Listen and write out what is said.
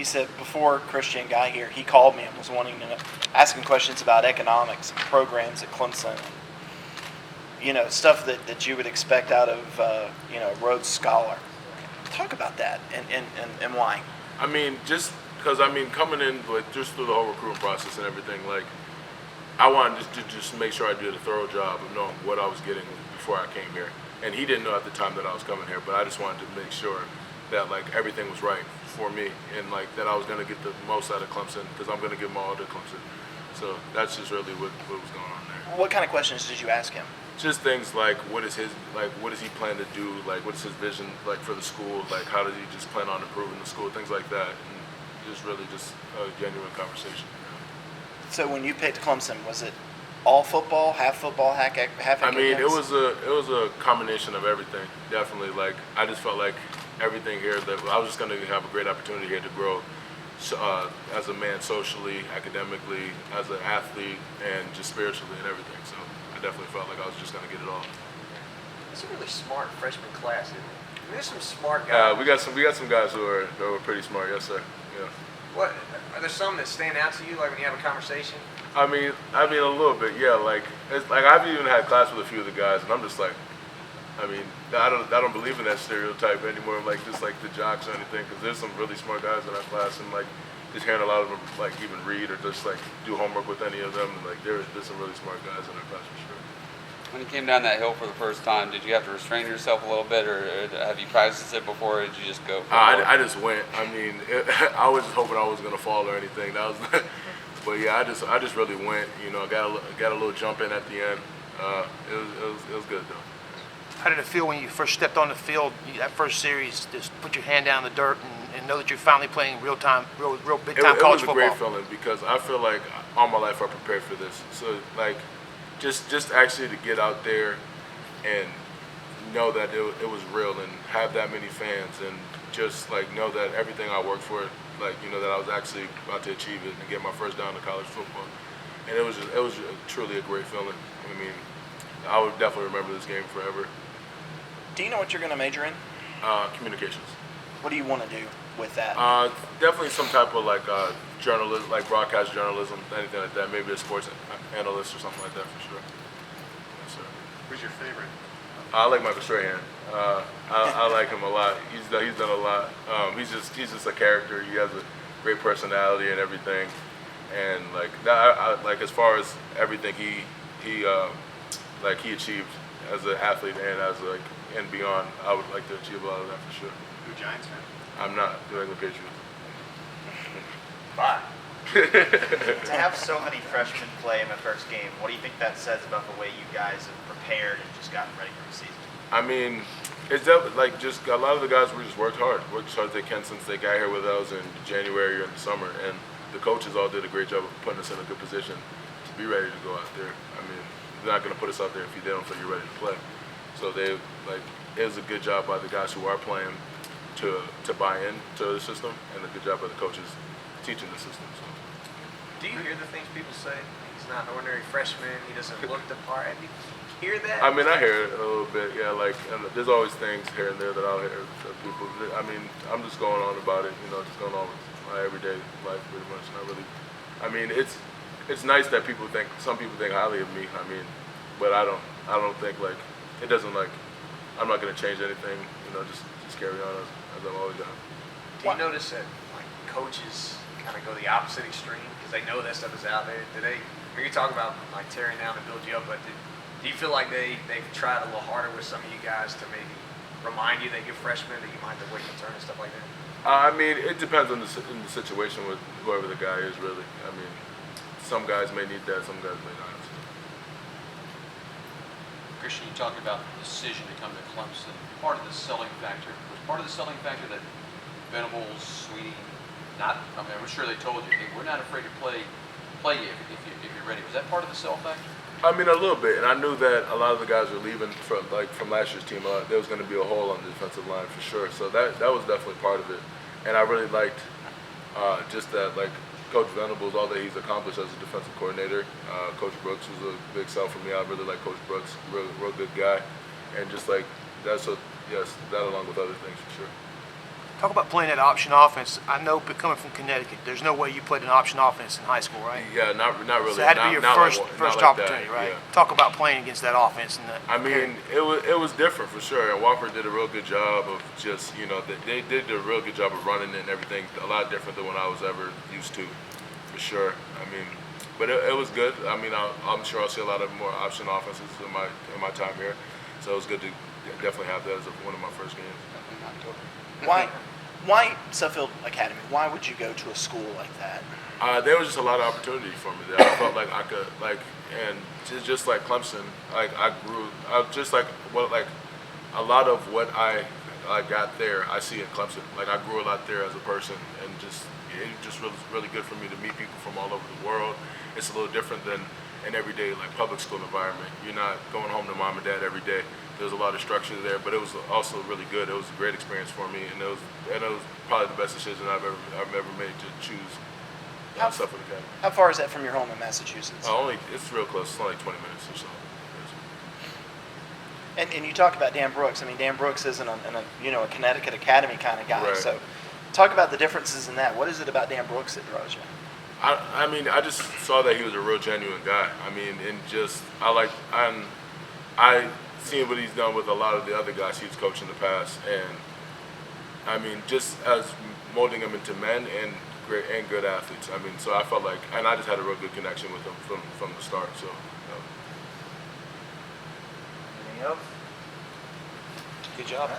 He said before Christian got here, he called me and was wanting to asking questions about economics and programs at Clemson. Stuff that you would expect out of a Rhodes Scholar. Talk about that and why. I mean, just because coming in just through the whole recruiting process and everything, like I wanted to just make sure I did a thorough job of knowing what I was getting before I came here. And he didn't know at the time that I was coming here, but I just wanted to make sure that everything was right for me and that I was going to get the most out of Clemson because I'm going to give my all to Clemson. So that's just really what was going on there. What kind of questions did you ask him? Just things like what is he plan to do, what is his vision for the school, how does he just plan on improving the school, things like that, and just really just a genuine conversation. So when you picked Clemson, was it all football, half academics? I mean, it was a combination of everything. Definitely, I just felt like everything here that I was just going to have a great opportunity here to grow as a man, socially, academically, as an athlete, and just spiritually and everything. So I definitely felt like I was just going to get it all. It's a really smart freshman class, isn't it? I mean, there's some smart guys. We got some guys who are pretty smart. Yes, sir. Yeah. What are there some that stand out to you, when you have a conversation? I mean a little bit, yeah. I've even had class with a few of the guys, and I'm just I don't believe in that stereotype anymore. Just the jocks or anything, because there's some really smart guys in our class, and just hearing a lot of them even read or just do homework with any of them, and there's some really smart guys in our class for sure. When you came down that hill for the first time, did you have to restrain yourself a little bit, or have you practiced it before, or did you just go? I just went. I mean, I was just hoping I wasn't gonna fall or anything. That was, but yeah, I just really went. Got a little jump in at the end. It was good though. How did it feel when you first stepped on the field, that first series, just put your hand down in the dirt and know that you're finally playing real big time college football? It was a great feeling because I feel like all my life I prepared for this. So just actually to get out there and know that it was real and have that many fans and just know that everything I worked for, that I was actually about to achieve it and get my first down to college football. And it was truly a great feeling. I mean, I would definitely remember this game forever. Do you know what you're going to major in? Communications. What do you want to do with that? Definitely some type of journalism, broadcast journalism, anything like that. Maybe a sports analyst or something like that for sure. Yes, sir. Who's your favorite? I like Michael Strahan. I like him a lot. He's done a lot. He's just a character. He has a great personality and everything. And as far as everything he achieved as an athlete and and beyond, I would like to achieve a lot of that for sure. Who, Giants fan? I'm not doing the Patriots. Bye. To have so many freshmen play in the first game, what do you think that says about the way you guys have prepared and just gotten ready for the season? I mean, it's definitely just a lot of the guys just worked hard as hard as they can since they got here with us in January or in the summer, and the coaches all did a great job of putting us in a good position to be ready to go out there. I mean, they're not going to put us out there if they don't feel you're ready to play. So it was a good job by the guys who are playing to buy into the system, and a good job by the coaches teaching the system. So. Do you hear the things people say? He's not an ordinary freshman. He doesn't look the part. Have you hear that? I mean, I hear it a little bit. Yeah, and there's always things here and there that I'll hear of people. I mean, I'm just going on about it. Just going on with my everyday life pretty much. Not really. I mean, it's nice that some people think highly of me. I mean, but I don't think it doesn't I'm not going to change anything. Just carry on as I've always done. Do you notice that coaches kind of go the opposite extreme because they know that stuff is out there? When you talk about tearing down to build you up, but do you feel like they've tried a little harder with some of you guys to maybe remind you that you're freshmen, that you might have to wait your turn and stuff like that? I mean, it depends on the situation with whoever the guy is, really. I mean, some guys may need that, some guys may not. Christian, you talked about the decision to come to Clemson. Part of the selling factor that Venables, Sweetie, I'm sure they told you, hey, we're not afraid to play you if you're ready. Was that part of the sell factor? I mean, a little bit, and I knew that a lot of the guys were leaving from last year's team. There was going to be a hole on the defensive line for sure. So that was definitely part of it, and I really liked just that Coach Venables, all that he's accomplished as a defensive coordinator. Coach Brooks was a big sell for me. I really like Coach Brooks, real good guy, and just that along with other things for sure. Talk about playing that option offense. I know, but coming from Connecticut, there's no way you played an option offense in high school, right? Yeah, not really. So it had to be your Not first like, first not like opportunity, that, right? yeah. Talk about playing against that offense. I mean, it was different for sure. And Wofford did a real good job of just, they did a real good job of running and everything. A lot different than what I was ever used to, for sure. I mean, but it was good. I mean, I'm sure I'll see a lot of more option offenses in my time here. So it was good to definitely have that as one of my first games. Why Suffield Academy? Why would you go to a school like that? There was just a lot of opportunity for me there. I felt like I could, and just like Clemson, I grew, just like a lot of what I got there, I see in Clemson. Like I grew a lot there as a person, and it just really good for me to meet people from all over the world. It's a little different than an everyday public school environment. You're not going home to mom and dad every day. There's a lot of structure there, but it was also really good. It was a great experience for me, and it was probably the best decision I've ever made to choose Suffolk Academy. How far is that from your home in Massachusetts? It's real close. It's only 20 minutes or so. And you talk about Dan Brooks. I mean, Dan Brooks isn't a Connecticut Academy kind of guy. Right. So, talk about the differences in that. What is it about Dan Brooks that draws you? I mean, I just saw that he was a real genuine guy. I mean, and just I seen what he's done with a lot of the other guys he's coached in the past, and I mean, just as molding them into men and great and good athletes. I mean, so I felt like, and I just had a real good connection with him from the start. So. Anything else? Good job.